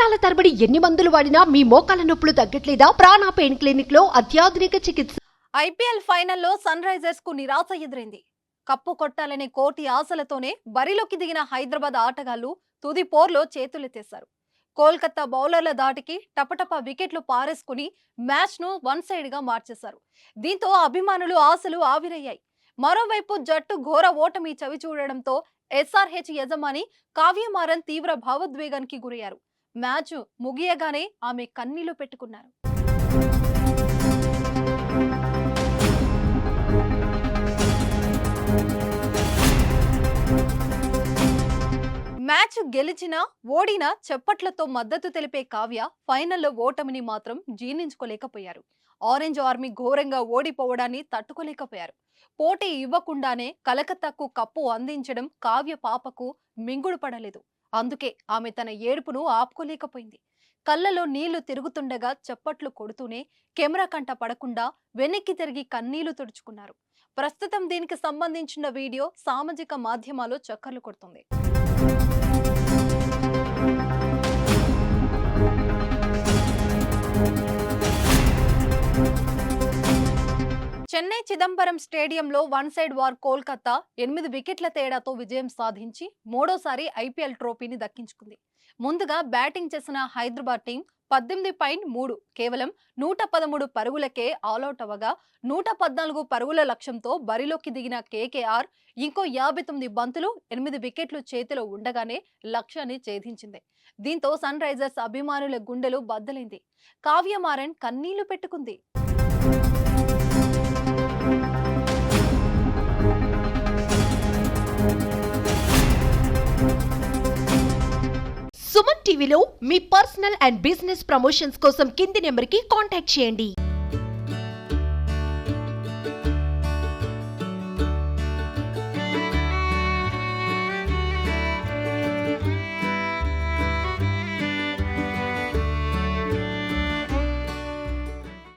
సంవత్సరాల తరబడి ఎన్ని మందులు వాడినా మీ మోకాల నొప్పులు తగ్గట్లేదా? ప్రాణ పెయిన్ క్లినిక్ లో అత్యాధునిక చికిత్స. ఐపీఎల్ ఫైనల్లో సన్ రైజర్స్ కు నిరాశ ఎదురైంది. కప్పు కొట్టాలనే కోటి ఆశలతోనే బరిలోకి దిగిన హైదరాబాద్ ఆటగాళ్లు తుది పోర్లో చేతులెత్తేశారు. కోల్కతా బౌలర్ల దాటికి టపటపా వికెట్లు పారేసుకుని మ్యాచ్ ను వన్ సైడ్ గా మార్చేశారు. దీంతో అభిమానులు ఆశలు ఆవిరయ్యాయి. మరోవైపు జట్టు ఘోర ఓటమి చవి చూడడంతో ఎస్ఆర్హెచ్ యజమాని కావ్య మారన్ తీవ్ర భావోద్వేగానికి గురయ్యారు. మ్యాచ్ ముగియగానే ఆమె కన్నీళ్లు పెట్టుకున్నారు. మ్యాచ్ గెలిచినా ఓడినా చప్పట్లతో మద్దతు తెలిపే కావ్య ఫైనల్లో ఓటమిని మాత్రం జీర్ణించుకోలేకపోయారు. ఆరెంజ్ ఆర్మీ ఘోరంగా ఓడిపోవడాన్ని తట్టుకోలేకపోయారు. పోటీ ఇవ్వకుండానే కలకత్తాకు కప్పు అందించడం కావ్య పాపకు మింగుడు పడలేదు. అందుకే ఆమె తన ఏడుపును ఆపుకోలేకపోయింది. కళ్ళలో నీళ్లు తిరుగుతుండగా చప్పట్లు కొడుతూనే కెమెరా కంట పడకుండా వెనక్కి తిరిగి కన్నీళ్లు తుడుచుకున్నారు. ప్రస్తుతం దీనికి సంబంధించిన వీడియో సామాజిక మాధ్యమాల్లో చక్కర్లు కొడుతుంది. చెన్నై చిదంబరం స్టేడియంలో వన్ సైడ్ వార్ కోల్కతా 8 వికెట్ల తేడాతో విజయం సాధించి మూడోసారి ఐపీఎల్ ట్రోఫీని దక్కించుకుంది. ముందుగా బ్యాటింగ్ చేసిన హైదరాబాద్ టీం 18.3 కేవలం 113 పరుగులకే ఆలౌట్ అవ్వగా 114 పరుగుల లక్ష్యంతో బరిలోకి దిగిన కేకేఆర్ ఇంకో 59 బంతులు 8 వికెట్లు చేతిలో ఉండగానే లక్ష్యాన్ని ఛేదించింది. దీంతో సన్ రైజర్స్ అభిమానుల గుండెలు బద్దలైంది. కావ్య మారన్ కన్నీళ్లు పెట్టుకుంది. సుమన్ టీవీలో మీ పర్సనల్ అండ్ బిజినెస్ ప్రమోషన్స్ కోసం కింది నెంబర్కి కాంటాక్ట్ చేయండి.